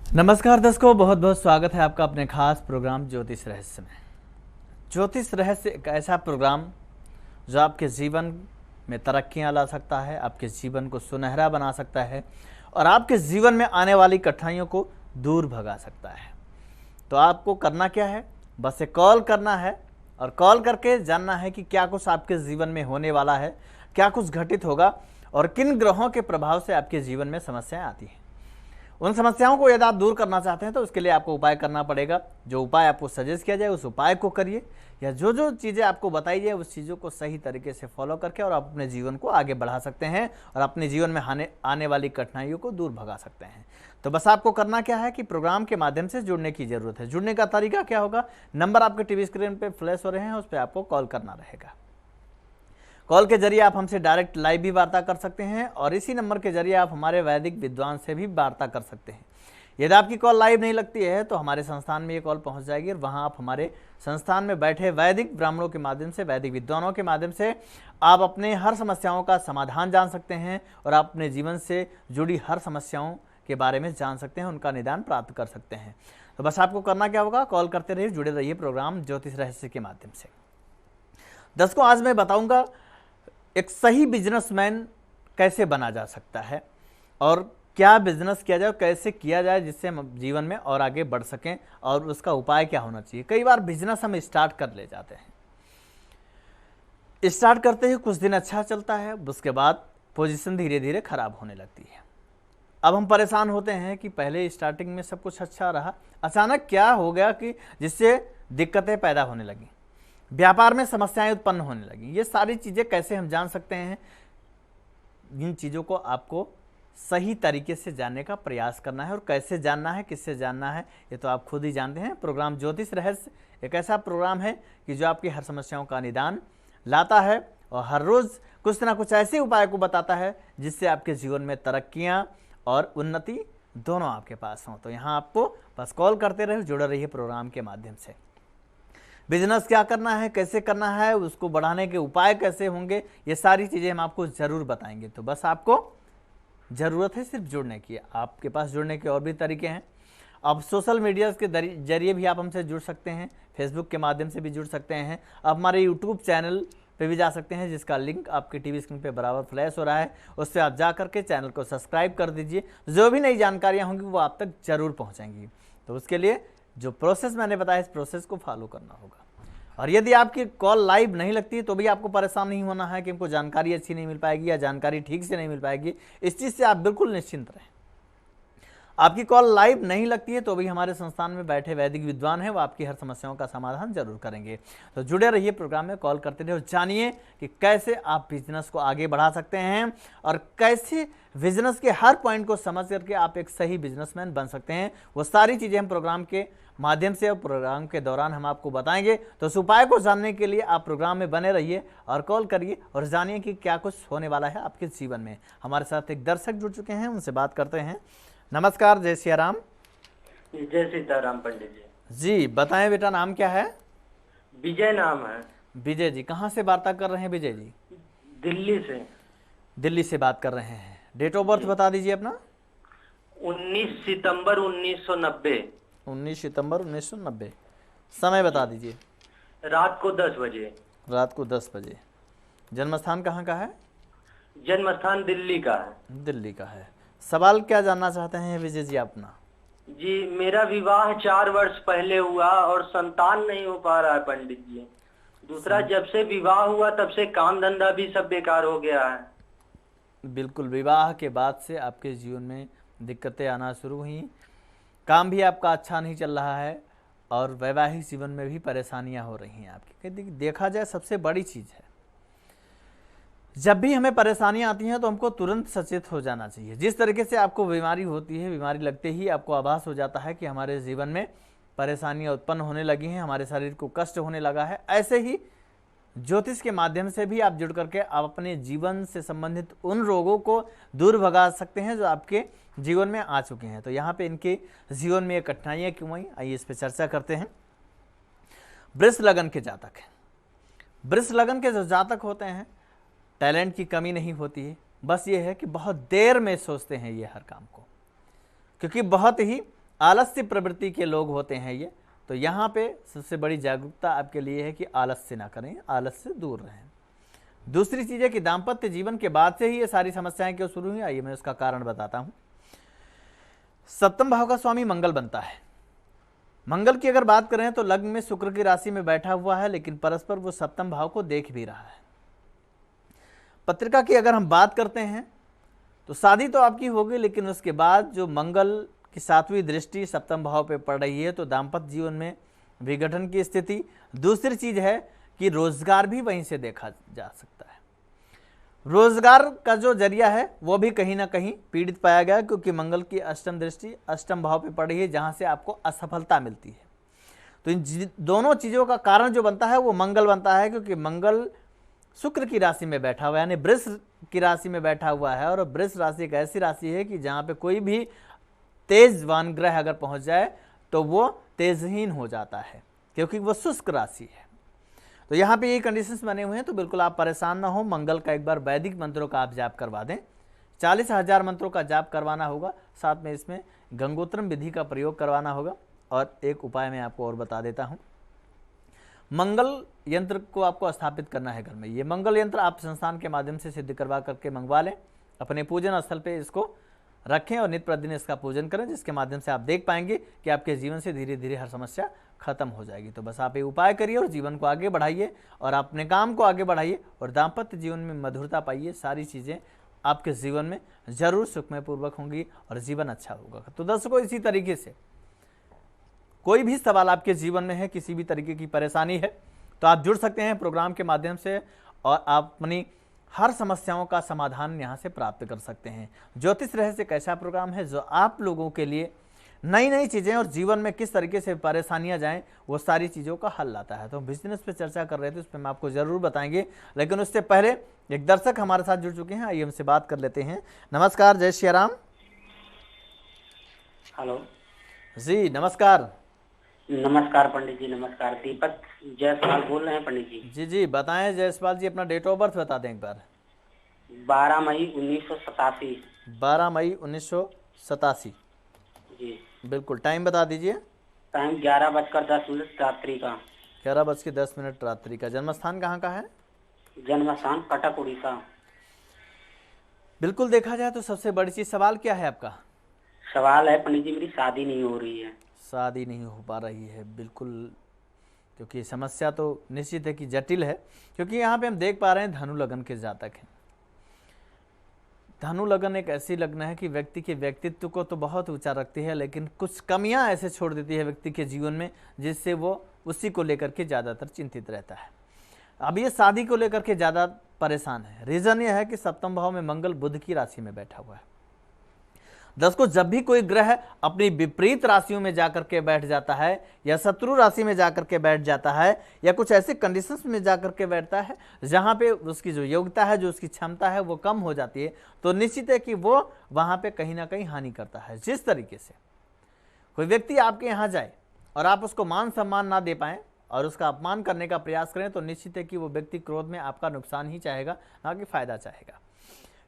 नमस्कार दर्शकों, बहुत बहुत स्वागत है आपका अपने खास प्रोग्राम ज्योतिष रहस्य में। ज्योतिष रहस्य एक ऐसा प्रोग्राम जो आपके जीवन में तरक्कियां ला सकता है, आपके जीवन को सुनहरा बना सकता है और आपके जीवन में आने वाली कठिनाइयों को दूर भगा सकता है। तो आपको करना क्या है, बस एक कॉल करना है और कॉल करके जानना है कि क्या कुछ आपके जीवन में होने वाला है, क्या कुछ घटित होगा और किन ग्रहों के प्रभाव से आपके जीवन में समस्याएं आती हैं। उन समस्याओं को यदि आप दूर करना चाहते हैं तो उसके लिए आपको उपाय करना पड़ेगा। जो उपाय आपको सजेस्ट किया जाए उस उपाय को करिए, या जो जो चीज़ें आपको बताई जाए उस चीज़ों को सही तरीके से फॉलो करके और आप अपने जीवन को आगे बढ़ा सकते हैं और अपने जीवन में आने वाली कठिनाइयों को दूर भगा सकते हैं। तो बस आपको करना क्या है कि प्रोग्राम के माध्यम से जुड़ने की ज़रूरत है। जुड़ने का तरीका क्या होगा, नंबर आपके टीवी स्क्रीन पर फ्लैश हो रहे हैं, उस पर आपको कॉल करना रहेगा। कॉल के जरिए आप हमसे डायरेक्ट लाइव भी वार्ता कर सकते हैं और इसी नंबर के जरिए आप हमारे वैदिक विद्वान से भी वार्ता कर सकते हैं। यदि आपकी कॉल लाइव नहीं लगती है तो हमारे संस्थान में ये कॉल पहुंच जाएगी और वहां आप हमारे संस्थान में बैठे वैदिक ब्राह्मणों के माध्यम से, वैदिक विद्वानों के माध्यम से आप अपने हर समस्याओं का समाधान जान सकते हैं और आप अपने जीवन से जुड़ी हर समस्याओं के बारे में जान सकते हैं, उनका निदान प्राप्त कर सकते हैं। तो बस आपको करना क्या होगा, कॉल करते रहिए, जुड़े रहिए प्रोग्राम ज्योतिष रहस्य के माध्यम से। दर्शकों, आज मैं बताऊंगा एक सही बिजनेसमैन कैसे बना जा सकता है और क्या बिजनेस किया जाए, कैसे किया जाए जिससे हम जीवन में और आगे बढ़ सकें और उसका उपाय क्या होना चाहिए। कई बार बिजनेस हम स्टार्ट कर ले जाते हैं, स्टार्ट करते ही कुछ दिन अच्छा चलता है, उसके बाद पोजीशन धीरे धीरे खराब होने लगती है। अब हम परेशान होते हैं कि पहले स्टार्टिंग में सब कुछ अच्छा रहा, अचानक क्या हो गया कि जिससे दिक्कतें पैदा होने लगी, व्यापार में समस्याएं उत्पन्न होने लगी। ये सारी चीज़ें कैसे हम जान सकते हैं, इन चीज़ों को आपको सही तरीके से जानने का प्रयास करना है और कैसे जानना है, किससे जानना है, ये तो आप खुद ही जानते हैं। प्रोग्राम ज्योतिष रहस्य एक ऐसा प्रोग्राम है कि जो आपकी हर समस्याओं का निदान लाता है और हर रोज़ कुछ ना कुछ ऐसे उपाय को बताता है जिससे आपके जीवन में तरक्कियाँ और उन्नति दोनों आपके पास हों। तो यहाँ आपको बस कॉल करते रहे, जुड़े रहिए प्रोग्राम के माध्यम से। बिजनेस क्या करना है, कैसे करना है, उसको बढ़ाने के उपाय कैसे होंगे, ये सारी चीज़ें हम आपको ज़रूर बताएंगे। तो बस आपको ज़रूरत है सिर्फ जुड़ने की। आपके पास जुड़ने के और भी तरीके हैं। अब सोशल मीडिया के जरिए भी आप हमसे जुड़ सकते हैं, फेसबुक के माध्यम से भी जुड़ सकते हैं। अब हमारे यूट्यूब चैनल पे भी जा सकते हैं, जिसका लिंक आपके टीवी स्क्रीन पे बराबर फ्लैश हो रहा है। उससे आप जा करके चैनल को सब्सक्राइब कर दीजिए। जो भी नई जानकारियाँ होंगी वो आप तक जरूर पहुँचेंगी। तो उसके लिए जो प्रोसेस मैंने बताया, इस प्रोसेस को फॉलो करना होगा। और यदि आपकी कॉल लाइव नहीं लगती तो भी आपको परेशान नहीं होना है कि हमको जानकारी अच्छी नहीं मिल पाएगी या जानकारी ठीक से नहीं मिल पाएगी। इस चीज़ से आप बिल्कुल निश्चिंत रहें। आपकी कॉल लाइव नहीं लगती है तो भी हमारे संस्थान में बैठे वैदिक विद्वान हैं, वो आपकी हर समस्याओं का समाधान जरूर करेंगे। तो जुड़े रहिए प्रोग्राम में, कॉल करते रहिए और जानिए कि कैसे आप बिजनेस को आगे बढ़ा सकते हैं और कैसे बिजनेस के हर पॉइंट को समझ करके आप एक सही बिजनेसमैन बन सकते हैं। वो सारी चीज़ें हम प्रोग्राम के माध्यम से और प्रोग्राम के दौरान हम आपको बताएंगे। तो उस उपाय को जानने के लिए आप प्रोग्राम में बने रहिए और कॉल करिए और जानिए कि क्या कुछ होने वाला है आपके जीवन में। हमारे साथ एक दर्शक जुड़ चुके हैं, उनसे बात करते हैं। नमस्कार, जय सिया राम। जय सीताराम पंडित जी बताएं बेटा, नाम क्या है? विजय नाम है। विजय जी, कहाँ से वार्ता कर रहे हैं विजय जी? दिल्ली से। दिल्ली से बात कर रहे हैं। डेट ऑफ बर्थ बता दीजिए अपना। 19 सितंबर 1990। 19 सितंबर 1990। समय बता दीजिए। रात को 10 बजे। रात को 10 बजे। जन्म स्थान कहाँ का है? जन्म स्थान दिल्ली का है। दिल्ली का है। सवाल क्या जानना चाहते हैं विजय जी अपना? जी, मेरा विवाह 4 वर्ष पहले हुआ और संतान नहीं हो पा रहा है पंडित जी। दूसरा, जब से विवाह हुआ तब से काम धंधा भी सब बेकार हो गया है। बिल्कुल, विवाह के बाद से आपके जीवन में दिक्कतें आना शुरू हुई, काम भी आपका अच्छा नहीं चल रहा है और वैवाहिक जीवन में भी परेशानियां हो रही हैं आपकी। देखा जाए सबसे बड़ी चीज़ है, जब भी हमें परेशानियां आती हैं तो हमको तुरंत सचेत हो जाना चाहिए। जिस तरीके से आपको बीमारी होती है, बीमारी लगते ही आपको आभास हो जाता है कि हमारे जीवन में परेशानियां उत्पन्न होने लगी हैं, हमारे शरीर को कष्ट होने लगा है, ऐसे ही ज्योतिष के माध्यम से भी आप जुड़ करके आप अपने जीवन से संबंधित उन रोगों को दूर भगा सकते हैं जो आपके जीवन में आ चुके हैं। तो यहाँ पे इनके जीवन में ये कठिनाइयाँ क्यों आई, आइए इस पर चर्चा करते हैं। वृष लगन के जातक हैं। वृष लगन के जो जातक होते हैं, टैलेंट की कमी नहीं होती है, बस ये है कि बहुत देर में सोचते हैं ये हर काम को, क्योंकि बहुत ही आलस्य प्रवृत्ति के लोग होते हैं ये, तो यहाँ पे सबसे बड़ी जागरूकता आपके लिए है कि आलस्य ना करें, आलस्य से दूर रहें। दूसरी चीज़ है कि दाम्पत्य जीवन के बाद से ही ये सारी समस्याएं क्यों शुरू हुई, आइए मैं उसका कारण बताता हूँ। सप्तम भाव का स्वामी मंगल बनता है। मंगल की अगर बात करें तो लग्न में शुक्र की राशि में बैठा हुआ है, लेकिन परस्पर वो सप्तम भाव को देख भी रहा है। पत्रिका की अगर हम बात करते हैं तो शादी तो आपकी होगी, लेकिन उसके बाद जो मंगल की 7वीं दृष्टि सप्तम भाव पे पड़ रही है, तो दाम्पत्य जीवन में विघटन की स्थिति। दूसरी चीज है कि रोजगार भी वहीं से देखा जा सकता है। रोजगार का जो जरिया है वो भी कहीं ना कहीं पीड़ित पाया गया, क्योंकि मंगल की अष्टम दृष्टि अष्टम भाव पे पड़ रही है, जहां से आपको असफलता मिलती है। तो इन दोनों चीजों का कारण जो बनता है वो मंगल बनता है, क्योंकि मंगल शुक्र की राशि में बैठा हुआ है, यानी वृष की राशि में बैठा हुआ है। और वृष राशि एक ऐसी राशि है कि जहां पे कोई भी तेजवान ग्रह अगर पहुंच जाए तो वो तेजहीन हो जाता है, क्योंकि वो शुष्क राशि है। तो यहाँ पे ये कंडीशंस बने हुए हैं, तो बिल्कुल आप परेशान ना हो। मंगल का एक बार वैदिक मंत्रों का आप जाप करवा दें, 40,000 मंत्रों का जाप करवाना होगा, साथ में इसमें गंगोत्रम विधि का प्रयोग करवाना होगा। और एक उपाय मैं आपको और बता देता हूँ, मंगल यंत्र को आपको स्थापित करना है घर में। ये मंगल यंत्र आप संस्थान के माध्यम से सिद्ध करवा करके मंगवा लें, अपने पूजन स्थल पे इसको रखें और नित्य प्रतिदिन इसका पूजन करें, जिसके माध्यम से आप देख पाएंगे कि आपके जीवन से धीरे धीरे हर समस्या खत्म हो जाएगी। तो बस आप ये उपाय करिए और जीवन को आगे बढ़ाइए और अपने काम को आगे बढ़ाइए और दाम्पत्य जीवन में मधुरता पाइए। सारी चीज़ें आपके जीवन में जरूर सुखमय पूर्वक होंगी और जीवन अच्छा होगा। तो दर्शकों, इसी तरीके से कोई भी सवाल आपके जीवन में है, किसी भी तरीके की परेशानी है, तो आप जुड़ सकते हैं प्रोग्राम के माध्यम से और आप अपनी हर समस्याओं का समाधान यहाँ से प्राप्त कर सकते हैं। ज्योतिष रहस्य एक ऐसा प्रोग्राम है जो आप लोगों के लिए नई नई चीज़ें और जीवन में किस तरीके से परेशानियां जाएं वो सारी चीज़ों का हल लाता है। तो बिजनेस पे चर्चा कर रहे थे, उस पर हम आपको ज़रूर बताएंगे, लेकिन उससे पहले एक दर्शक हमारे साथ जुड़ चुके हैं, आइए हमसे बात कर लेते हैं। नमस्कार, जय श्री राम। हेलो जी नमस्कार। नमस्कार पंडित जी, नमस्कार। दीपक जायसवाल बोल रहे हैं पंडित जी। जी जी बताएं जायसवाल जी, अपना डेट ऑफ बर्थ बता दें एक बार। 12 मई 1987। 12 मई 1987। जी बिल्कुल, टाइम बता दीजिए। टाइम 11:10 रात्रि का। 11:10 रात्रि का। जन्म स्थान कहाँ का है? जन्म स्थान कटक, उड़ीसा। बिल्कुल, देखा जाए तो सबसे बड़ी चीज, सवाल क्या है आपका? सवाल है पंडित जी, मेरी शादी नहीं हो रही है। शादी नहीं हो पा रही है, बिल्कुल, क्योंकि समस्या तो निश्चित है कि जटिल है, क्योंकि यहाँ पे हम देख पा रहे हैं धनु लगन के जातक हैं। धनु लगन एक ऐसी लगन है कि व्यक्ति के व्यक्तित्व को तो बहुत ऊंचा रखती है, लेकिन कुछ कमियां ऐसे छोड़ देती है व्यक्ति के जीवन में, जिससे वो उसी को लेकर के ज़्यादातर चिंतित रहता है। अब ये शादी को लेकर के ज़्यादा परेशान है। रीज़न ये है कि सप्तम भाव में मंगल बुध की राशि में बैठा हुआ है। दर्शकों, जब भी कोई ग्रह अपनी विपरीत राशियों में जाकर के बैठ जाता है या शत्रु राशि में जाकर के बैठ जाता है या कुछ ऐसे कंडीशंस में जाकर के बैठता है जहां पे उसकी जो योग्यता है, जो उसकी क्षमता है वो कम हो जाती है, तो निश्चित है कि वो वहां पे कहीं ना कहीं हानि करता है। जिस तरीके से कोई व्यक्ति आपके यहाँ जाए और आप उसको मान सम्मान ना दे पाएं और उसका अपमान करने का प्रयास करें, तो निश्चित है कि वो व्यक्ति क्रोध में आपका नुकसान ही चाहेगा, ना कि फायदा चाहेगा।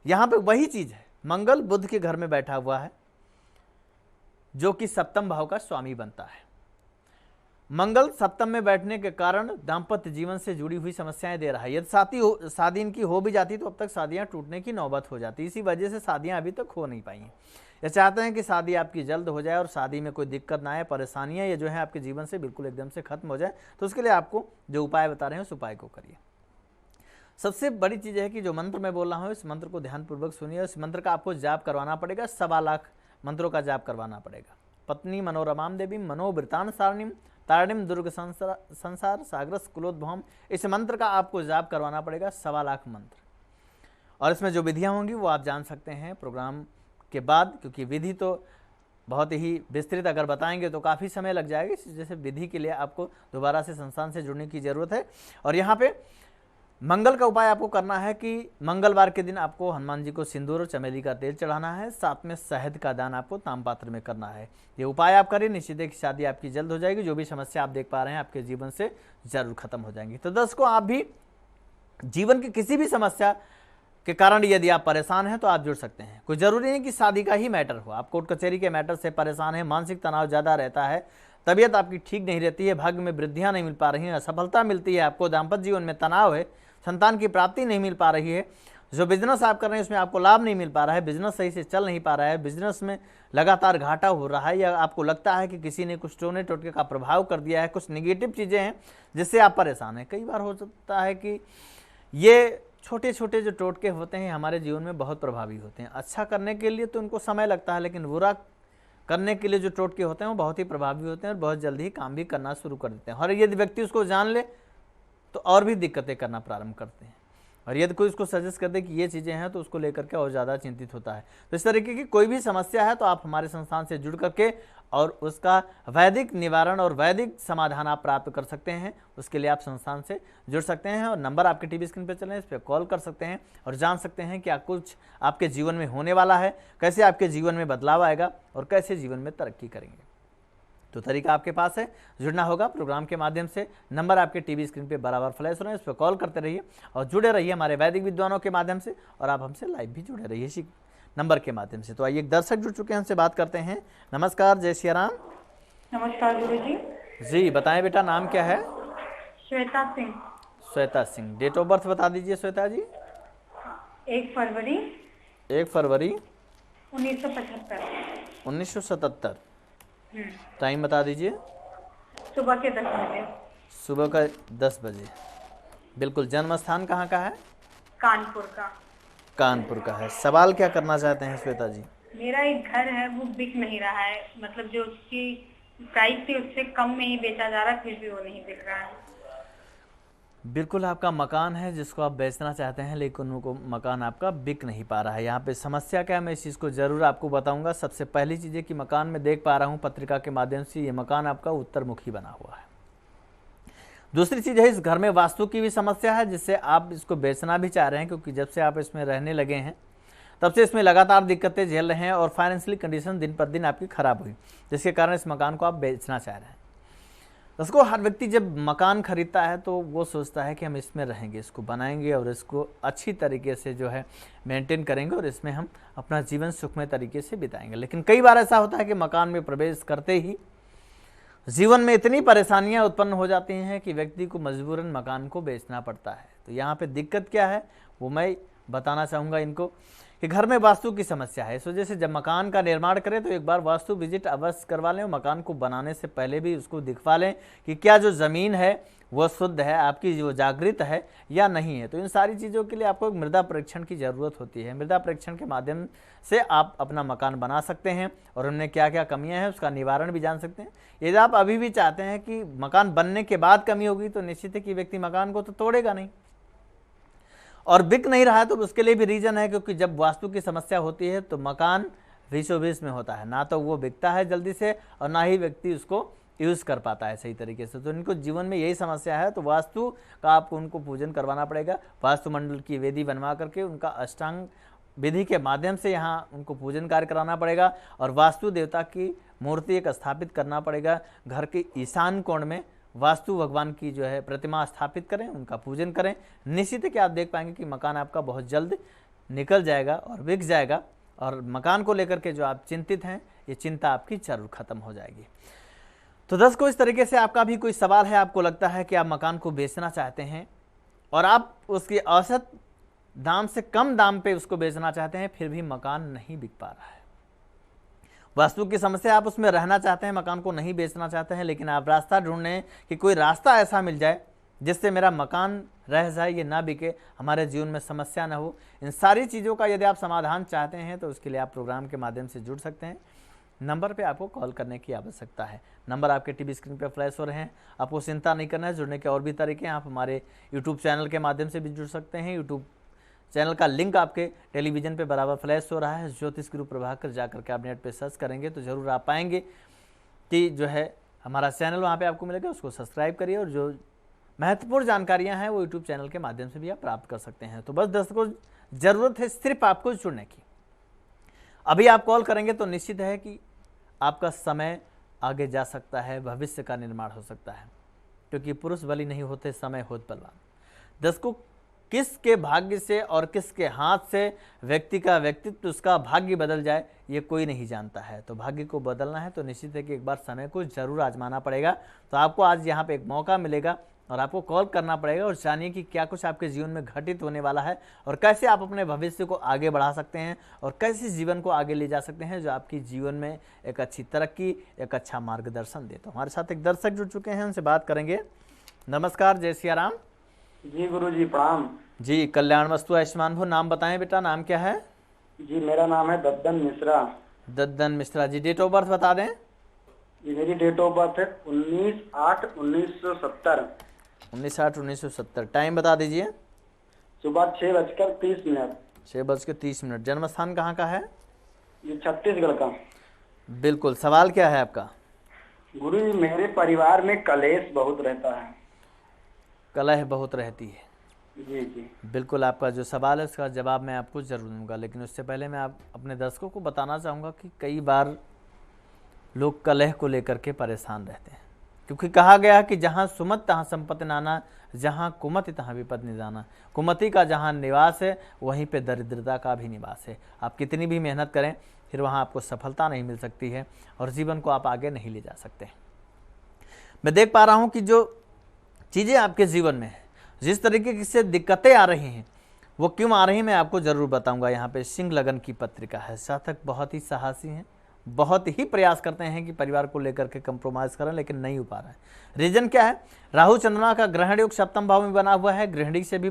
यहाँ पे वही चीज है, मंगल बुध के घर में बैठा हुआ है जो कि सप्तम भाव का स्वामी बनता है। मंगल सप्तम में बैठने के कारण दाम्पत्य जीवन से जुड़ी हुई समस्याएं दे रहा है। यदि शादी इनकी हो भी जाती तो अब तक शादियां टूटने की नौबत हो जाती। इसी वजह से शादियां अभी तक हो नहीं पाई हैं। ये चाहते हैं कि शादी आपकी जल्द हो जाए और शादी में कोई दिक्कत ना आए, परेशानियां ये जो है आपके जीवन से बिल्कुल एकदम से खत्म हो जाए। तो उसके लिए आपको जो उपाय बता रहे हैं उस उपाय को करिए। सबसे बड़ी चीज है कि जो मंत्र मैं बोल रहा हूँ, इस मंत्र को ध्यानपूर्वक सुनिए। इस मंत्र का आपको जाप करवाना पड़ेगा, 1.25 लाख मंत्रों का जाप करवाना पड़ेगा। पत्नी मनोरमाम देवी मनोवृतान सारणिम तारणिम दुर्ग संसार सागरस कुलोद्भवम, इस मंत्र का आपको जाप करवाना पड़ेगा, 1.25 लाख मंत्र। और इसमें जो विधियां होंगी वो आप जान सकते हैं प्रोग्राम के बाद, क्योंकि विधि तो बहुत ही विस्तृत अगर बताएंगे तो काफ़ी समय लग जाएगा। जैसे विधि के लिए आपको दोबारा से संस्थान से जुड़ने की ज़रूरत है। और यहाँ पे मंगल का उपाय आपको करना है कि मंगलवार के दिन आपको हनुमान जी को सिंदूर और चमेली का तेल चढ़ाना है, साथ में शहद का दान आपको ताम्रपात्र में करना है। ये उपाय आप करें, निश्चित है कि शादी आपकी जल्द हो जाएगी। जो भी समस्या आप देख पा रहे हैं आपके जीवन से जरूर खत्म हो जाएंगी। तो दोस्तों, आप भी जीवन की किसी भी समस्या के कारण यदि आप परेशान हैं तो आप जुड़ सकते हैं। कोई ज़रूरी नहीं कि शादी का ही मैटर हो, आप कोर्ट कचहरी के मैटर से परेशान हैं, मानसिक तनाव ज़्यादा रहता है, तबीयत आपकी ठीक नहीं रहती है, भाग्य में वृद्धियाँ नहीं मिल पा रही हैं, असफलता मिलती है आपको, दाम्पत्य जीवन में तनाव है, संतान की प्राप्ति नहीं मिल पा रही है, जो बिजनेस आप कर रहे हैं उसमें आपको लाभ नहीं मिल पा रहा है, बिजनेस सही से चल नहीं पा रहा है, बिजनेस में लगातार घाटा हो रहा है, या आपको लगता है कि किसी ने कुछ टोने टोटके का प्रभाव कर दिया है, कुछ निगेटिव चीज़ें हैं जिससे आप परेशान हैं। कई बार हो सकता है कि ये छोटे छोटे जो टोटके होते हैं हमारे जीवन में बहुत प्रभावी होते हैं। अच्छा करने के लिए तो उनको समय लगता है, लेकिन बुरा करने के लिए जो टोटके होते हैं वो बहुत ही प्रभावी होते हैं और बहुत जल्दी ही काम भी करना शुरू कर देते हैं। और यदि व्यक्ति उसको जान ले तो और भी दिक्कतें करना प्रारंभ करते हैं, और यदि कोई उसको सजेस्ट कर दे कि ये चीज़ें हैं तो उसको लेकर के और ज़्यादा चिंतित होता है। तो इस तरीके की कोई भी समस्या है तो आप हमारे संस्थान से जुड़ करके और उसका वैदिक निवारण और वैदिक समाधान आप प्राप्त कर सकते हैं। उसके लिए आप संस्थान से जुड़ सकते हैं और नंबर आपके टीवी स्क्रीन पर चल रहे हैं, इस पर कॉल कर सकते हैं और जान सकते हैं क्या कुछ आपके जीवन में होने वाला है, कैसे आपके जीवन में बदलाव आएगा और कैसे जीवन में तरक्की करेंगे। तो तरीका आपके पास है, जुड़ना होगा प्रोग्राम के माध्यम से। नंबर आपके टीवी स्क्रीन पे बराबर फ्लैश हो रहे हैं, इस पर कॉल करते रहिए और जुड़े रहिए हमारे वैदिक विद्वानों के माध्यम से, और आप हमसे लाइव भी जुड़े रहिए इसी नंबर के माध्यम से। तो आइए एक दर्शक जुड़ चुके हैं, हमसे बात करते हैं। नमस्कार, जय श्री राम। नमस्कार गुरु जी। जी बताएं बेटा, नाम क्या है? Shweta Singh. Shweta Singh. Date of birth बता दीजिए श्वेता जी। 1 फरवरी 1 फरवरी 1975। 1977। टाइम बता दीजिए। सुबह के 10 बजे। सुबह का 10 बजे। बिल्कुल। जन्म स्थान कहाँ का है? कानपुर का। कानपुर का है। सवाल क्या करना चाहते हैं श्वेता जी? मेरा एक घर है, वो बिक नहीं रहा है, मतलब जो उसकी प्राइस थी उससे कम में ही बेचा जा रहा है, फिर भी वो नहीं बिक रहा है। बिल्कुल, आपका मकान है जिसको आप बेचना चाहते हैं, लेकिन वो मकान आपका बिक नहीं पा रहा है। यहाँ पे समस्या क्या है, मैं इस चीज़ को ज़रूर आपको बताऊंगा। सबसे पहली चीज़ है कि मकान में देख पा रहा हूँ पत्रिका के माध्यम से, ये मकान आपका उत्तरमुखी बना हुआ है। दूसरी चीज़ है, इस घर में वास्तु की भी समस्या है, जिससे आप इसको बेचना भी चाह रहे हैं, क्योंकि जब से आप इसमें रहने लगे हैं तब से इसमें लगातार दिक्कतें झेल रहे हैं और फाइनेंशियली कंडीशन दिन पर दिन आपकी ख़राब हुई, जिसके कारण इस मकान को आप बेचना चाह रहे हैं। उसको हर व्यक्ति जब मकान खरीदता है तो वो सोचता है कि हम इसमें रहेंगे, इसको बनाएंगे और इसको अच्छी तरीके से जो है मेंटेन करेंगे और इसमें हम अपना जीवन सुखमय तरीके से बिताएंगे। लेकिन कई बार ऐसा होता है कि मकान में प्रवेश करते ही जीवन में इतनी परेशानियां उत्पन्न हो जाती हैं कि व्यक्ति को मजबूरन मकान को बेचना पड़ता है। तो यहाँ पे दिक्कत क्या है वो मैं बताना चाहूँगा इनको, कि घर में वास्तु की समस्या है। इस वजह से जब मकान का निर्माण करें तो एक बार वास्तु विजिट अवश्य करवा लें। मकान को बनाने से पहले भी उसको दिखवा लें कि क्या जो ज़मीन है वो शुद्ध है, आपकी जो जागृत है या नहीं है। तो इन सारी चीज़ों के लिए आपको एक मृदा परीक्षण की ज़रूरत होती है। मृदा परीक्षण के माध्यम से आप अपना मकान बना सकते हैं और उनमें क्या क्या कमियां हैं उसका निवारण भी जान सकते हैं। यदि आप अभी भी चाहते हैं कि मकान बनने के बाद कमी होगी तो निश्चित है कि व्यक्ति मकान को तो तोड़ेगा नहीं, और बिक नहीं रहा है तो उसके लिए भी रीज़न है, क्योंकि जब वास्तु की समस्या होती है तो मकान 20-20 में होता है, ना तो वो बिकता है जल्दी से और ना ही व्यक्ति उसको यूज़ कर पाता है सही तरीके से। तो इनको जीवन में यही समस्या है, तो वास्तु का आपको उनको पूजन करवाना पड़ेगा। वास्तु मंडल की वेदी बनवा करके उनका अष्टांग विधि के माध्यम से यहाँ उनको पूजन कार्य कराना पड़ेगा और वास्तु देवता की मूर्ति एक स्थापित करना पड़ेगा। घर के ईशान कोण में वास्तु भगवान की जो है प्रतिमा स्थापित करें, उनका पूजन करें। निश्चित है कि आप देख पाएंगे कि मकान आपका बहुत जल्द निकल जाएगा और बिक जाएगा, और मकान को लेकर के जो आप चिंतित हैं ये चिंता आपकी जरूर खत्म हो जाएगी। तो दोस्तों, इस तरीके से आपका भी कोई सवाल है, आपको लगता है कि आप मकान को बेचना चाहते हैं और आप उसकी औसत दाम से कम दाम पे उसको बेचना चाहते हैं, फिर भी मकान नहीं बिक पा रहा है। वास्तु की समस्या, आप उसमें रहना चाहते हैं, मकान को नहीं बेचना चाहते हैं, लेकिन आप रास्ता ढूंढ रहे हैं कि कोई रास्ता ऐसा मिल जाए जिससे मेरा मकान रह जाए, ये ना बिके, हमारे जीवन में समस्या ना हो। इन सारी चीज़ों का यदि आप समाधान चाहते हैं तो उसके लिए आप प्रोग्राम के माध्यम से जुड़ सकते हैं। नंबर पे आपको कॉल करने की आवश्यकता है। नंबर आपके टीवी स्क्रीन पे फ्लैश हो रहे हैं, आपको चिंता नहीं करना है। जुड़ने के और भी तरीके हैं, आप हमारे यूट्यूब चैनल के माध्यम से भी जुड़ सकते हैं। यूट्यूब चैनल का लिंक आपके टेलीविज़न पे बराबर फ्लैश हो रहा है, ज्योतिष गुरु प्रभाकर। जाकर के आप नेट पे सर्च करेंगे तो ज़रूर आप पाएंगे कि जो है हमारा चैनल वहाँ पे आपको मिलेगा, उसको सब्सक्राइब करिए और जो महत्वपूर्ण जानकारियाँ हैं वो यूट्यूब चैनल के माध्यम से भी आप प्राप्त कर सकते हैं। तो बस दर्शकों, ज़रूरत है सिर्फ आपको जुड़ने की। अभी आप कॉल करेंगे तो निश्चित है कि आपका समय आगे जा सकता है, भविष्य का निर्माण हो सकता है, क्योंकि पुरुष बलि नहीं होते, समय होत बलवान। दर्शकों, किसके भाग्य से और किसके हाथ से व्यक्ति का व्यक्तित्व, उसका भाग्य बदल जाए, ये कोई नहीं जानता है। तो भाग्य को बदलना है तो निश्चित है कि एक बार समय को जरूर आजमाना पड़ेगा। तो आपको आज यहाँ पे एक मौका मिलेगा और आपको कॉल करना पड़ेगा और जानिए कि क्या कुछ आपके जीवन में घटित होने वाला है और कैसे आप अपने भविष्य को आगे बढ़ा सकते हैं और कैसे जीवन को आगे ले जा सकते हैं जो आपकी जीवन में एक अच्छी तरक्की, एक अच्छा मार्गदर्शन दे। तो हमारे साथ एक दर्शक जुड़ चुके हैं, उनसे बात करेंगे। नमस्कार, जय सिया राम। जी गुरुजी प्रणाम। जी, कल्याण वस्तु आयुष्मान भव। नाम बताएं बेटा, नाम क्या है? जी मेरा नाम है Daddan Mishra. Daddan Mishra ji. Date of birth बता दें। जी मेरी डेट ऑफ बर्थ है 19/8/1970। 19/8/1970। टाइम बता दीजिए। सुबह 6:30। 6:30। जन्म स्थान कहाँ का है? ये छत्तीसगढ़ का। बिल्कुल। सवाल क्या है आपका? गुरुजी मेरे परिवार में कलेश बहुत रहता है। कलह बहुत रहती है। जी जी। बिल्कुल, आपका जो सवाल है उसका जवाब मैं आपको जरूर दूंगा, लेकिन उससे पहले मैं आप अपने दर्शकों को बताना चाहूँगा कि कई बार लोग कलह को लेकर के परेशान रहते हैं, क्योंकि कहा गया है कि जहाँ सुमत तहाँ संपत्ति नाना, जहाँ कुमति तहाँ विपद निदाना। कुमति का जहाँ निवास है वहीं पे दरिद्रता का भी निवास है। आप कितनी भी मेहनत करें फिर वहाँ आपको सफलता नहीं मिल सकती है और जीवन को आप आगे नहीं ले जा सकते। मैं देख पा रहा हूँ कि जो चीज़ें आपके जीवन में है, जिस तरीके से दिक्कतें आ रही हैं, वो क्यों आ रही हैं मैं आपको ज़रूर बताऊंगा। यहाँ पे सिंह लगन की पत्रिका है। साधक बहुत ही साहसी हैं, बहुत ही प्रयास करते हैं कि परिवार को लेकर के कंप्रोमाइज़ करें, लेकिन नहीं हो पा रहा है। रीजन क्या है? राहु चंद्रमा का ग्रहण योग सप्तम भाव में बना हुआ है, गृहिणी से भी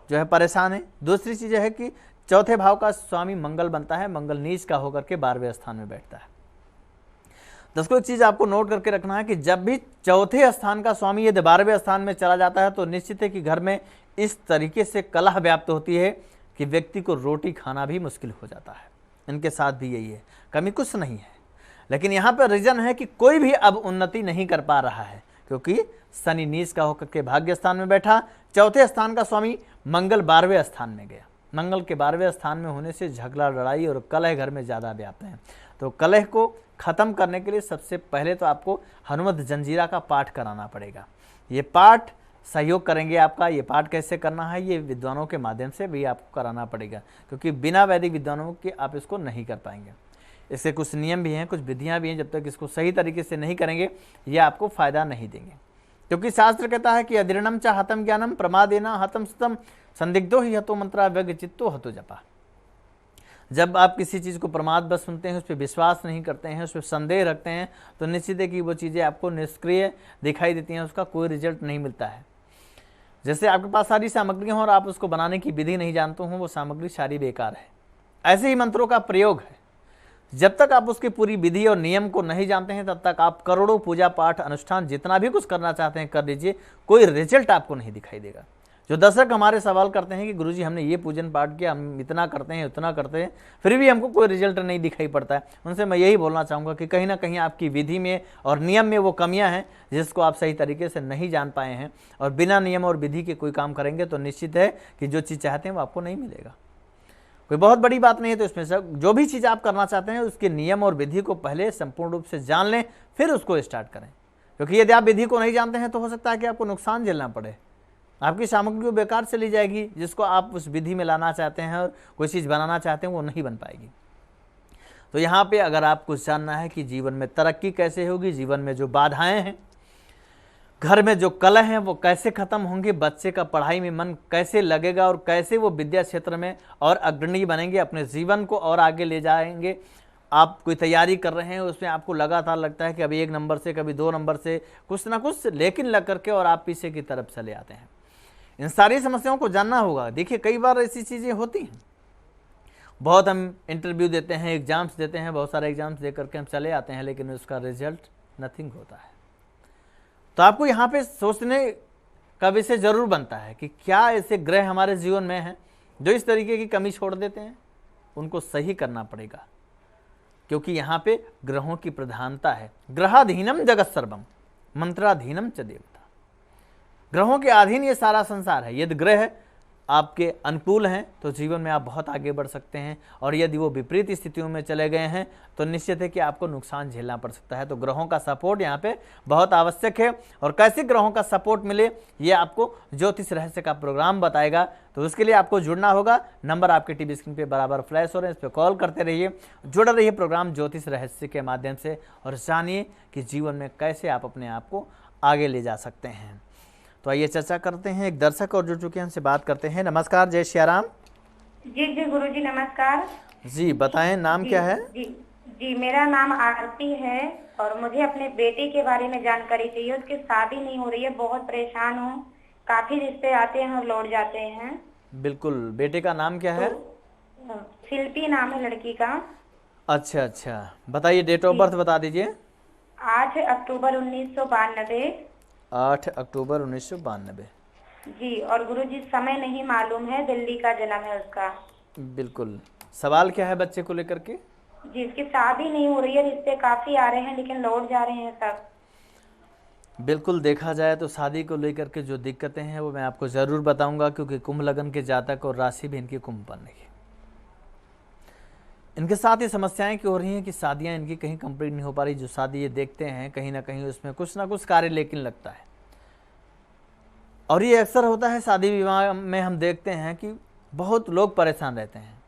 जो है परेशान है। दूसरी चीज़ है कि चौथे भाव का स्वामी मंगल बनता है, मंगल नीच का होकर के 12वें स्थान में बैठता है। दोस्तों एक चीज़ आपको नोट करके रखना है कि जब भी चौथे स्थान का स्वामी यदि 12वें स्थान में चला जाता है तो निश्चित है कि घर में इस तरीके से कलह व्याप्त होती है कि व्यक्ति को रोटी खाना भी मुश्किल हो जाता है। इनके साथ भी यही है, कमी कुछ नहीं है। लेकिन यहाँ पर रीजन है कि कोई भी अब उन्नति नहीं कर पा रहा है, क्योंकि शनि नीच का होकर के भाग्य स्थान में बैठा, चौथे स्थान का स्वामी मंगल 12वें स्थान में गया। मंगल के 12वें स्थान में होने से झगड़ा, लड़ाई और कलह घर में ज़्यादा व्याप्त है। तो कलह को खत्म करने के लिए सबसे पहले तो आपको हनुमत जंजीरा का पाठ कराना पड़ेगा। ये पाठ सहयोग करेंगे आपका। ये पाठ कैसे करना है ये विद्वानों के माध्यम से भी आपको कराना पड़ेगा, क्योंकि बिना वैदिक विद्वानों के आप इसको नहीं कर पाएंगे। इसके कुछ नियम भी हैं, कुछ विधियां भी हैं। जब तक इसको सही तरीके से नहीं करेंगे ये आपको फायदा नहीं देंगे, क्योंकि शास्त्र कहता है कि अदृणम च हतम ज्ञानम प्रमादेना हतम सतम संदिग्धो ही हतो मंत्रा व्यग चित्तो हतो जपा। जब आप किसी चीज़ को प्रमाद बस सुनते हैं, उस पर विश्वास नहीं करते हैं, उस पर संदेह रखते हैं, तो निश्चित है कि वो चीज़ें आपको निष्क्रिय दिखाई देती हैं, उसका कोई रिजल्ट नहीं मिलता है। जैसे आपके पास सारी सामग्रियाँ हों और आप उसको बनाने की विधि नहीं जानते हों, वो सामग्री सारी बेकार है। ऐसे ही मंत्रों का प्रयोग है। जब तक आप उसकी पूरी विधि और नियम को नहीं जानते हैं तब तक आप करोड़ों पूजा पाठ अनुष्ठान जितना भी कुछ करना चाहते हैं कर लीजिए, कोई रिजल्ट आपको नहीं दिखाई देगा। जो दर्शक हमारे सवाल करते हैं कि गुरुजी हमने ये पूजन पाठ किया, हम इतना करते हैं उतना करते हैं, फिर भी हमको कोई रिजल्ट नहीं दिखाई पड़ता है, उनसे मैं यही बोलना चाहूँगा कि कहीं ना कहीं आपकी विधि में और नियम में वो कमियां हैं जिसको आप सही तरीके से नहीं जान पाए हैं। और बिना नियम और विधि के कोई काम करेंगे तो निश्चित है कि जो चीज़ चाहते हैं वो आपको नहीं मिलेगा। कोई बहुत बड़ी बात नहीं है। तो इसमें से जो भी चीज़ आप करना चाहते हैं उसके नियम और विधि को पहले संपूर्ण रूप से जान लें, फिर उसको स्टार्ट करें। क्योंकि यदि आप विधि को नहीं जानते हैं तो हो सकता है कि आपको नुकसान झेलना पड़े, आपकी सामग्री वो बेकार चली जाएगी, जिसको आप उस विधि में लाना चाहते हैं और कोई चीज़ बनाना चाहते हैं वो नहीं बन पाएगी। तो यहाँ पे अगर आप कुछ जानना है कि जीवन में तरक्की कैसे होगी, जीवन में जो बाधाएं हैं, घर में जो कलह हैं वो कैसे खत्म होंगे, बच्चे का पढ़ाई में मन कैसे लगेगा और कैसे वो विद्या क्षेत्र में और अग्रणी बनेंगे, अपने जीवन को और आगे ले जाएंगे। आप कोई तैयारी कर रहे हैं, उसमें आपको लगातार लगता है कि अभी 1 नंबर से कभी 2 नंबर से कुछ ना कुछ लेकिन लग करके और आप पीछे की तरफ चले आते हैं। इन सारी समस्याओं को जानना होगा। देखिए कई बार ऐसी चीज़ें होती हैं, बहुत हम इंटरव्यू देते हैं, एग्जाम्स देते हैं, बहुत सारे एग्जाम्स दे करके हम चले आते हैं, लेकिन उसका रिजल्ट नथिंग होता है। तो आपको यहाँ पे सोचने का विषय जरूर बनता है कि क्या ऐसे ग्रह हमारे जीवन में हैं जो इस तरीके की कमी छोड़ देते हैं, उनको सही करना पड़ेगा। क्योंकि यहाँ पे ग्रहों की प्रधानता है। ग्रहाधीनम जगत सर्वम मंत्राधीनम च देवता। ग्रहों के अधीन ये सारा संसार है। यदि ग्रह आपके अनुकूल हैं तो जीवन में आप बहुत आगे बढ़ सकते हैं, और यदि वो विपरीत स्थितियों में चले गए हैं तो निश्चित है कि आपको नुकसान झेलना पड़ सकता है। तो ग्रहों का सपोर्ट यहाँ पे बहुत आवश्यक है, और कैसे ग्रहों का सपोर्ट मिले ये आपको ज्योतिष रहस्य का प्रोग्राम बताएगा। तो उसके लिए आपको जुड़ना होगा। नंबर आपके टीवी स्क्रीन पे बराबर फ्लैश हो रहे हैं, इस पर कॉल करते रहिए, जुड़े रहिए प्रोग्राम ज्योतिष रहस्य के माध्यम से, और जानिए कि जीवन में कैसे आप अपने आप को आगे ले जा सकते हैं। तो आइए चर्चा करते हैं। एक दर्शक और जुड़ चुके हैं, हमसे बात करते हैं। नमस्कार, जय श्री राम। जी जी गुरुजी नमस्कार। जी बताएं, नाम क्या है? जी जी मेरा नाम आरती है, और मुझे अपने बेटे के बारे में जानकारी चाहिए। उसकी शादी नहीं हो रही है, बहुत परेशान हूँ। काफी रिश्ते आते हैं और लौट जाते हैं। बिल्कुल, बेटे का नाम क्या है? शिल्पी नाम है लड़की का। अच्छा अच्छा, बताइए, डेट ऑफ बर्थ बता दीजिए। 8 अक्टूबर 1992। 8 अक्टूबर 1992। जी, और गुरुजी समय नहीं मालूम है, दिल्ली का जन्म है उसका। बिल्कुल, सवाल क्या है बच्चे को लेकर के? जी, इसकी शादी नहीं हो रही है, रिश्ते काफी आ रहे हैं लेकिन लौट जा रहे हैं सब। बिल्कुल, देखा जाए तो शादी को लेकर के जो दिक्कतें हैं वो मैं आपको ज़रूर बताऊंगा, क्योंकि कुंभ लगन के जातक और राशि भी इनकी कुंभ पर नहीं है। इनके साथ ये समस्याएं क्यों हो रही हैं कि शादियां इनकी कहीं कंप्लीट नहीं हो पा रही। जो शादी ये देखते हैं कहीं ना कहीं उसमें कुछ ना कुछ कार्य लेकिन लगता है, और ये अक्सर होता है शादी विवाह में। हम देखते हैं कि बहुत लोग परेशान रहते हैं,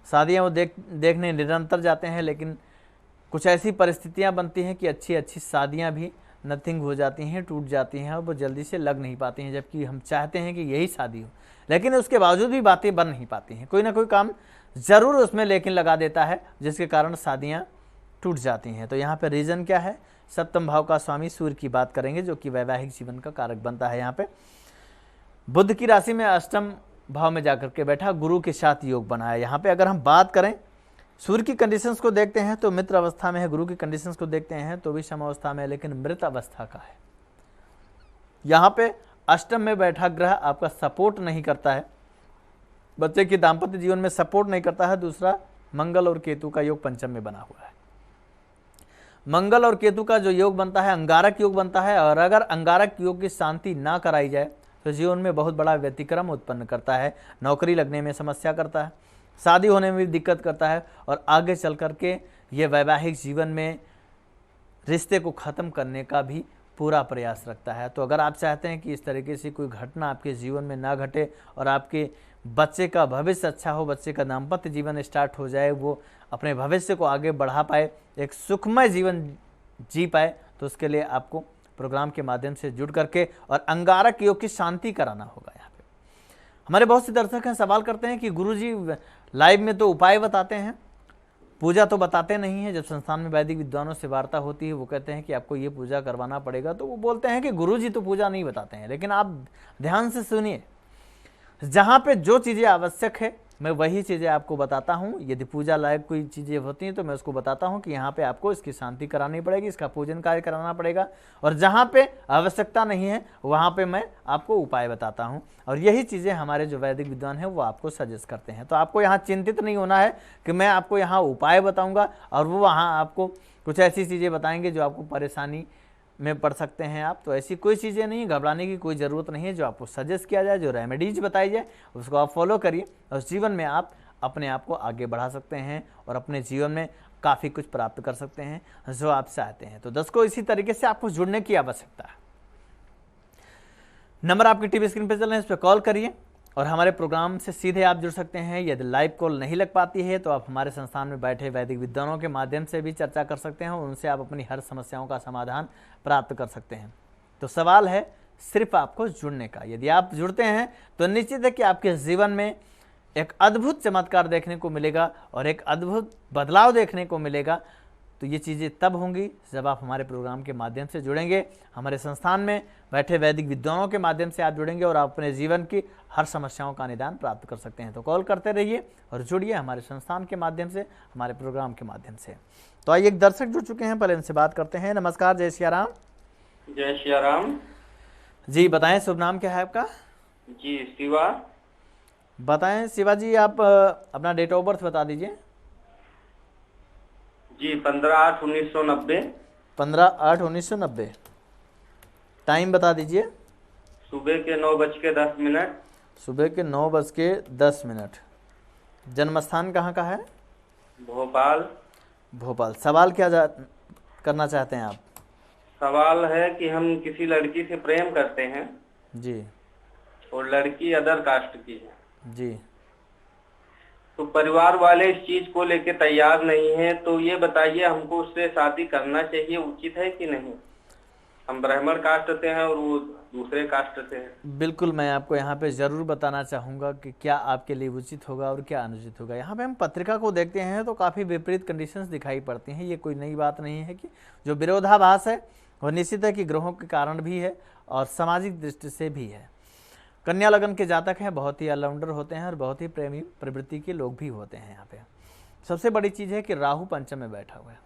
शादियां वो देखने निरंतर जाते हैं, लेकिन कुछ ऐसी परिस्थितियां बनती हैं कि अच्छी अच्छी शादियां भी नथिंग हो जाती हैं, टूट जाती हैं, और वो जल्दी से लग नहीं पाती हैं, जबकि हम चाहते हैं कि यही शादी हो, लेकिन उसके बावजूद भी बातें बन नहीं पाती हैं। कोई ना कोई काम ज़रूर उसमें लेकिन लगा देता है, जिसके कारण शादियां टूट जाती हैं। तो यहाँ पे रीज़न क्या है? सप्तम भाव का स्वामी सूर्य की बात करेंगे, जो कि वैवाहिक जीवन का कारक बनता है। यहाँ पे बुध की राशि में अष्टम भाव में जाकर के बैठा, गुरु के साथ योग बना है। यहाँ पे अगर हम बात करें सूर्य की कंडीशंस को देखते हैं तो मित्र अवस्था में है, गुरु की कंडीशंस को देखते हैं तो भी सम अवस्था में है, लेकिन मृत अवस्था का है। यहाँ पे अष्टम में बैठा ग्रह आपका सपोर्ट नहीं करता है, बच्चे की दाम्पत्य जीवन में सपोर्ट नहीं करता है। दूसरा, मंगल और केतु का योग पंचम में बना हुआ है। मंगल और केतु का जो योग बनता है अंगारक योग बनता है, और अगर अंगारक योग की शांति ना कराई जाए तो जीवन में बहुत बड़ा व्यतिक्रम उत्पन्न करता है, नौकरी लगने में समस्या करता है, शादी होने में भी दिक्कत करता है, और आगे चल करके ये वैवाहिक जीवन में रिश्ते को ख़त्म करने का भी पूरा प्रयास रखता है। तो अगर आप चाहते हैं कि इस तरीके से कोई घटना आपके जीवन में ना घटे और आपके बच्चे का भविष्य अच्छा हो, बच्चे का दाम्पत्य जीवन स्टार्ट हो जाए, वो अपने भविष्य को आगे बढ़ा पाए, एक सुखमय जीवन जी पाए, तो उसके लिए आपको प्रोग्राम के माध्यम से जुड़ करके और अंगारक योग की शांति कराना होगा। यहाँ पे हमारे बहुत से दर्शक हैं, सवाल करते हैं कि गुरुजी लाइव में तो उपाय बताते हैं, पूजा तो बताते नहीं हैं। जब संस्थान में वैदिक विद्वानों से वार्ता होती है, वो कहते हैं कि आपको ये पूजा करवाना पड़ेगा, तो वो बोलते हैं कि गुरुजी तो पूजा नहीं बताते हैं। लेकिन आप ध्यान से सुनिए, जहाँ पे जो चीज़ें आवश्यक है मैं वही चीज़ें आपको बताता हूँ। यदि पूजा लायक कोई चीज़ें होती हैं तो मैं उसको बताता हूँ कि यहाँ पे आपको इसकी शांति करानी पड़ेगी, इसका पूजन कार्य कराना पड़ेगा, और जहाँ पे आवश्यकता नहीं है वहाँ पे मैं आपको उपाय बताता हूँ। और यही चीज़ें हमारे जो वैदिक विद्वान हैं वो आपको सजेस्ट करते हैं। तो आपको यहाँ चिंतित नहीं होना है कि मैं आपको यहाँ उपाय बताऊँगा और वो वहाँ आपको कुछ ऐसी चीज़ें बताएंगे जो आपको परेशानी में पढ़ सकते हैं आप। तो ऐसी कोई चीज़ें नहीं, घबराने की कोई ज़रूरत नहीं है। जो आपको सजेस्ट किया जाए, जो रेमेडीज बताई जाए, उसको आप फॉलो करिए और जीवन में आप अपने आप को आगे बढ़ा सकते हैं और अपने जीवन में काफ़ी कुछ प्राप्त कर सकते हैं जो आप चाहते हैं। तो दोस्तों, इसी तरीके से आपको जुड़ने की आवश्यकता है। नंबर आपकी टीवी स्क्रीन पर चल रहे हैं, इस पर कॉल करिए और हमारे प्रोग्राम से सीधे आप जुड़ सकते हैं। यदि लाइव कॉल नहीं लग पाती है तो आप हमारे संस्थान में बैठे वैदिक विद्वानों के माध्यम से भी चर्चा कर सकते हैं और उनसे आप अपनी हर समस्याओं का समाधान प्राप्त कर सकते हैं। तो सवाल है सिर्फ आपको जुड़ने का। यदि आप जुड़ते हैं तो निश्चित है कि आपके जीवन में एक अद्भुत चमत्कार देखने को मिलेगा और एक अद्भुत बदलाव देखने को मिलेगा। तो ये चीज़ें तब होंगी जब आप हमारे प्रोग्राम के माध्यम से जुड़ेंगे, हमारे संस्थान में बैठे वैदिक विद्वानों के माध्यम से आप जुड़ेंगे और आप अपने जीवन की हर समस्याओं का निदान प्राप्त कर सकते हैं। तो कॉल करते रहिए और जुड़िए हमारे संस्थान के माध्यम से, हमारे प्रोग्राम के माध्यम से। तो आइए, एक दर्शक जुड़ चुके हैं, पहले इनसे बात करते हैं। नमस्कार, जय सिया राम। जय सिया राम जी, बताएं शुभ नाम क्या है आपका? जी, शिवा। बताएं शिवा जी, आप अपना डेट ऑफ बर्थ बता दीजिए। जी, 15/8/1990। 15/8/1990। टाइम बता दीजिए। सुबह के 9:10। सुबह के 9:10। जन्म स्थान कहाँ का है? भोपाल। भोपाल। सवाल क्या करना चाहते हैं आप? सवाल है कि हम किसी लड़की से प्रेम करते हैं जी और लड़की अदर कास्ट की है, जी। तो परिवार वाले इस चीज को लेके तैयार नहीं है, तो ये बताइए हमको उससे शादी करना चाहिए, उचित है कि नहीं? हम ब्राह्मण कास्ट से हैं और वो दूसरे कास्ट से है। बिल्कुल, मैं आपको यहाँ पे ज़रूर बताना चाहूँगा कि क्या आपके लिए उचित होगा और क्या अनुचित होगा। यहाँ पे हम पत्रिका को देखते हैं तो काफ़ी विपरीत कंडीशंस दिखाई पड़ती हैं। ये कोई नई बात नहीं है कि जो विरोधाभास है वो निश्चित है कि ग्रहों के कारण भी है और सामाजिक दृष्टि से भी है। कन्या लगन के जातक हैं, बहुत ही ऑलराउंडर होते हैं और बहुत ही प्रेमी प्रवृत्ति के लोग भी होते हैं। यहाँ पे सबसे बड़ी चीज़ है कि राहु पंचम में बैठा हुआ है।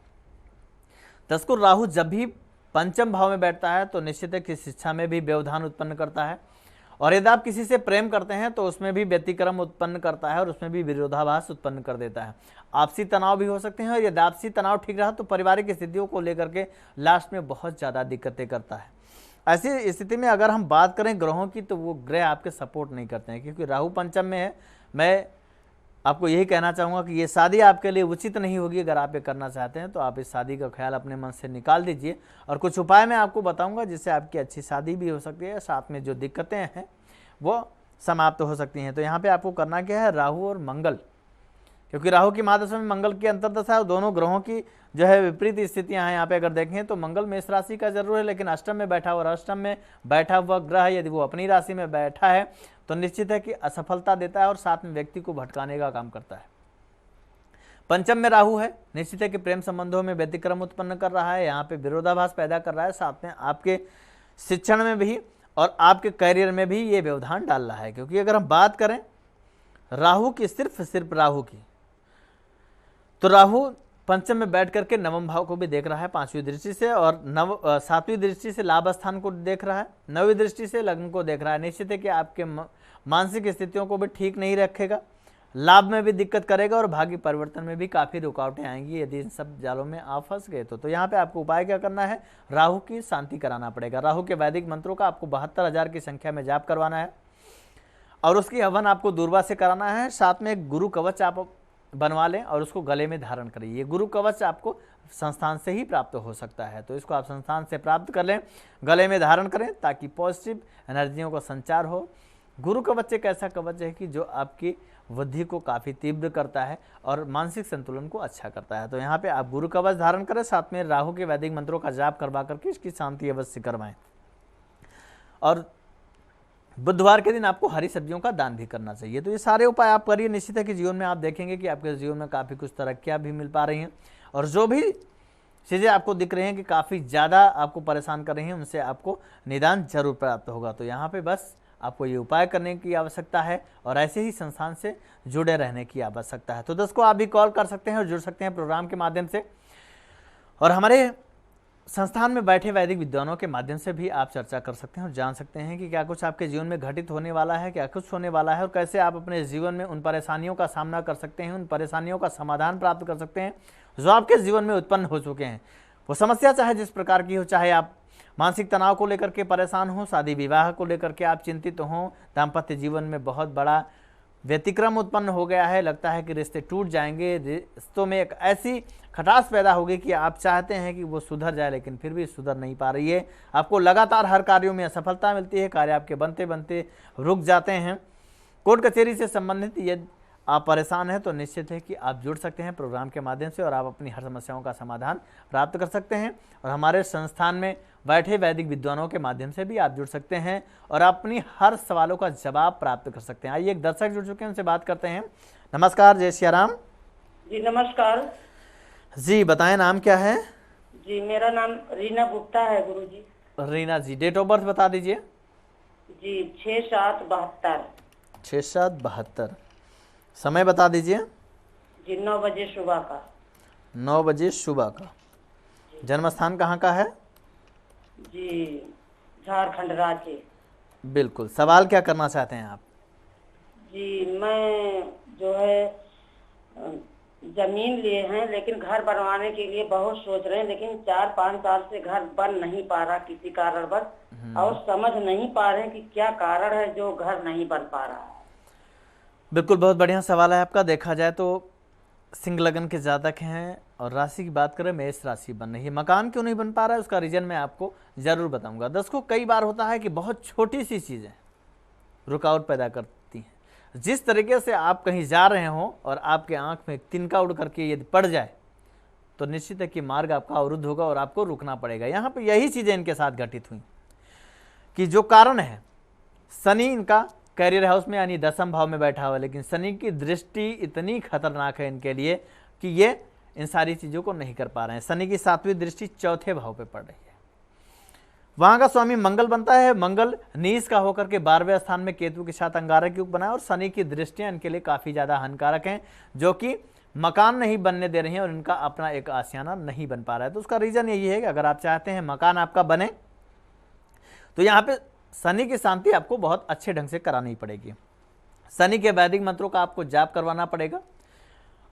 तस्कुर राहु जब भी पंचम भाव में बैठता है तो निश्चित है कि शिक्षा में भी व्यवधान उत्पन्न करता है, और यदि आप किसी से प्रेम करते हैं तो उसमें भी व्यतिक्रम उत्पन्न करता है और उसमें भी विरोधाभास उत्पन्न कर देता है। आपसी तनाव भी हो सकते हैं, और यदि आपसी तनाव ठीक रहा तो पारिवारिक स्थितियों को लेकर के लास्ट में बहुत ज़्यादा दिक्कतें करता है। ऐसी स्थिति में अगर हम बात करें ग्रहों की, तो वो ग्रह आपके सपोर्ट नहीं करते हैं, क्योंकि राहु पंचम में है। मैं आपको यही कहना चाहूँगा कि ये शादी आपके लिए उचित नहीं होगी। अगर आप ये करना चाहते हैं तो आप इस शादी का ख्याल अपने मन से निकाल दीजिए, और कुछ उपाय मैं आपको बताऊंगा जिससे आपकी अच्छी शादी भी हो सकती है, साथ में जो दिक्कतें हैं वो समाप्त हो सकती हैं। तो यहाँ पे आपको करना क्या है, राहु और मंगल, क्योंकि राहु की महादशा में मंगल की अंतर्दशा है और दोनों ग्रहों की जो है विपरीत स्थितियां हैं। यहाँ पे अगर देखें तो मंगल मेष राशि का जरूर है, लेकिन अष्टम में बैठा हुआ, और अष्टम में बैठा हुआ ग्रह यदि वो अपनी राशि में बैठा है तो निश्चित है कि असफलता देता है और साथ में व्यक्ति को भटकाने का काम करता है। पंचम में राहु है, निश्चित है कि प्रेम संबंधों में व्यतिक्रम उत्पन्न कर रहा है, यहाँ पे विरोधाभास पैदा कर रहा है, साथ में आपके शिक्षण में भी और आपके करियर में भी ये व्यवधान डाल रहा है। क्योंकि अगर हम बात करें राहु की, सिर्फ राहु की, तो राहु पंचम में बैठ करके नवम भाव को भी देख रहा है 5वीं दृष्टि से, और 7वीं दृष्टि से लाभ स्थान को देख रहा है, 9वीं दृष्टि से लग्न को देख रहा है। निश्चित है कि आपके मानसिक स्थितियों को भी ठीक नहीं रखेगा, लाभ में भी दिक्कत करेगा और भाग्य परिवर्तन में भी काफ़ी रुकावटें आएंगी यदि इन सब जालों में आप फंस गए तो यहाँ पे आपको उपाय क्या करना है, राहु की शांति कराना पड़ेगा। राहु के वैदिक मंत्रों का आपको 72,000 की संख्या में जाप करवाना है, और उसकी हवन आपको दूर्वा से कराना है। साथ में एक गुरु कवच आप बनवा लें और उसको गले में धारण करें। ये गुरु कवच आपको संस्थान से ही प्राप्त हो सकता है, तो इसको आप संस्थान से प्राप्त कर लें, गले में धारण करें ताकि पॉजिटिव एनर्जियों का संचार हो। गुरु कवच एक ऐसा कवच है कि जो आपकी बुद्धि को काफ़ी तीव्र करता है और मानसिक संतुलन को अच्छा करता है। तो यहाँ पे आप गुरु कवच धारण करें, साथ में राहु के वैदिक मंत्रों का जाप करवा करके इसकी शांति अवश्य करवाएं। और बुधवार के दिन आपको हरी सब्जियों का दान भी करना चाहिए। तो ये सारे उपाय आप करिए, निश्चित है कि जीवन में आप देखेंगे कि आपके जीवन में काफ़ी कुछ तरक्कियाँ भी मिल पा रही हैं, और जो भी चीज़ें आपको दिख रही हैं कि काफ़ी ज़्यादा आपको परेशान कर रही हैं, उनसे आपको निदान जरूर प्राप्त होगा। तो यहाँ पे बस आपको ये उपाय करने की आवश्यकता है और ऐसे ही संस्थान से जुड़े रहने की आवश्यकता है। तो दोस्तों, आप भी कॉल कर सकते हैं और जुड़ सकते हैं प्रोग्राम के माध्यम से, और हमारे संस्थान में बैठे वैदिक विद्वानों के माध्यम से भी आप चर्चा कर सकते हैं और जान सकते हैं कि क्या कुछ आपके जीवन में घटित होने वाला है, क्या कुछ होने वाला है, और कैसे आप अपने जीवन में उन परेशानियों का सामना कर सकते हैं, उन परेशानियों का समाधान प्राप्त कर सकते हैं जो आपके जीवन में उत्पन्न हो चुके हैं। वो समस्या चाहे जिस प्रकार की हो, चाहे आप मानसिक तनाव को लेकर के परेशान हो, शादी विवाह को लेकर के आप चिंतित हों, दाम्पत्य जीवन में बहुत बड़ा व्यतिक्रम उत्पन्न हो गया है, लगता है कि रिश्ते टूट जाएंगे, रिश्तों में एक ऐसी खटास पैदा होगी कि आप चाहते हैं कि वो सुधर जाए लेकिन फिर भी सुधर नहीं पा रही है, आपको लगातार हर कार्यों में असफलता मिलती है, कार्य आपके बनते बनते रुक जाते हैं, कोर्ट कचहरी से संबंधित यदि आप परेशान हैं तो निश्चित है कि आप जुड़ सकते हैं प्रोग्राम के माध्यम से और आप अपनी हर समस्याओं का समाधान प्राप्त कर सकते हैं, और हमारे संस्थान में बैठे वैदिक विद्वानों के माध्यम से भी आप जुड़ सकते हैं और अपनी हर सवालों का जवाब प्राप्त कर सकते हैं। आइए, एक दर्शक जुड़ चुके हैं, उनसे बात करते हैं। नमस्कार, जय सिया राम। जी नमस्कार जी, बताएं नाम क्या है? जी, मेरा नाम रीना गुप्ता है गुरुजी। रीना जी, डेट ऑफ बर्थ बता दीजिए। जी 6/7/72। 6/7/72। समय बता दीजिए। जी 9 बजे सुबह का। 9 बजे सुबह का। जन्म स्थान कहाँ का है? जी झारखंड राज्य। बिल्कुल, सवाल क्या करना चाहते हैं आप? जी मैं जो है जमीन लिए हैं, लेकिन घर बनवाने के लिए बहुत सोच रहे हैं, लेकिन 4-5 साल से घर बन नहीं पा रहा किसी कारणवश। और समझ नहीं पा रहे कि क्या कारण है जो घर नहीं बन पा रहा है। बिल्कुल, बहुत बढ़िया सवाल है आपका। देखा जाए तो सिंह लगन के जातक हैं और राशि की बात करें मेष राशि बन रही है। मकान क्यों नहीं बन पा रहा है उसका रीजन मैं आपको जरूर बताऊंगा। दर्शकों, कई बार होता है कि बहुत छोटी सी चीज़ें रुकावट पैदा करती हैं। जिस तरीके से आप कहीं जा रहे हो और आपके आंख में एक तिनका उड़ करके यदि पड़ जाए तो निश्चित है कि मार्ग आपका अवरुद्ध होगा और आपको रुकना पड़ेगा। यहाँ पे यही चीज़ें इनके साथ घटित हुई कि जो कारण है, शनि इनका कैरियर हाउस में यानी 10वें भाव में बैठा हुआ है, लेकिन शनि की दृष्टि इतनी खतरनाक है इनके लिए कि ये इन सारी चीज़ों को नहीं कर पा रहे हैं। शनि की 7वीं दृष्टि 4थे भाव पे पड़ रही है। वहां का स्वामी मंगल बनता है। मंगल नीच का होकर के 12वें स्थान में केतु के साथ अंगारक योग बना है और शनि की दृष्टियां इनके लिए काफ़ी ज़्यादा हानिकारक हैं, जो कि मकान नहीं बनने दे रही हैं और इनका अपना एक आशियाना नहीं बन पा रहा है। तो उसका रीज़न यही है कि अगर आप चाहते हैं मकान आपका बने तो यहाँ पे शनि की शांति आपको बहुत अच्छे ढंग से करानी पड़ेगी। शनि के वैदिक मंत्रों का आपको जाप करवाना पड़ेगा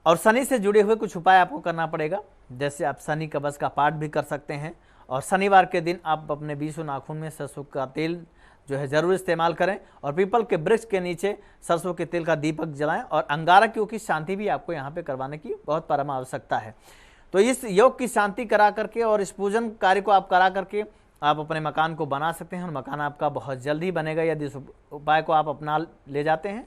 और शनि से जुड़े हुए कुछ उपाय आपको करना पड़ेगा। जैसे आप शनि कवच का पाठ भी कर सकते हैं और शनिवार के दिन आप अपने 20 नाखून में सरसों का तेल जो है जरूर इस्तेमाल करें और पीपल के वृक्ष के नीचे सरसों के तेल का दीपक जलाएं और अंगारक योग की शांति भी आपको यहाँ पे करवाने की बहुत परम आवश्यकता है। तो इस योग की शांति करा करके और इस पूजन कार्य को आप करा करके आप अपने मकान को बना सकते हैं और मकान आपका बहुत जल्द ही बनेगा यदि इस उपाय को आप अपना ले जाते हैं।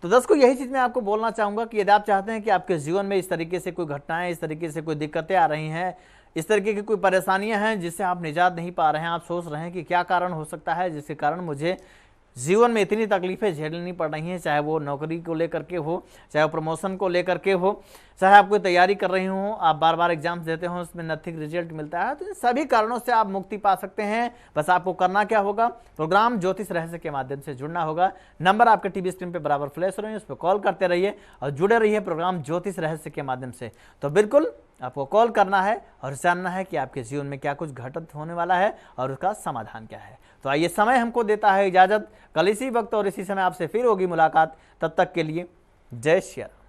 तो दोस्तों, यही चीज़ मैं आपको बोलना चाहूँगा कि यदि आप चाहते हैं कि आपके जीवन में इस तरीके से कोई घटनाएं, इस तरीके से कोई दिक्कतें आ रही हैं, इस तरीके की कोई परेशानियां हैं जिससे आप निजात नहीं पा रहे हैं, आप सोच रहे हैं कि क्या कारण हो सकता है जिसके कारण मुझे जीवन में इतनी तकलीफें झेलनी पड़ रही हैं, चाहे वो नौकरी को लेकर के हो, चाहे वो प्रमोशन को लेकर के हो, चाहे आप कोई तैयारी कर रही हो, आप बार बार एग्जाम्स देते हो, उसमें नथिंग रिजल्ट मिलता है, तो इन सभी कारणों से आप मुक्ति पा सकते हैं। बस आपको करना क्या होगा, प्रोग्राम ज्योतिष रहस्य के माध्यम से जुड़ना होगा। नंबर आपके टीवी स्क्रीन पे बराबर फ्लैश हो रहे हैं, उस पर कॉल करते रहिए और जुड़े रहिए प्रोग्राम ज्योतिष रहस्य के माध्यम से। तो बिल्कुल आपको कॉल करना है और जानना है कि आपके जीवन में क्या कुछ घटित होने वाला है और उसका समाधान क्या है। तो आइए, समय हमको देता है इजाजत। कल इसी वक्त और इसी समय आपसे फिर होगी मुलाकात। तब तक के लिए जय श्री राम।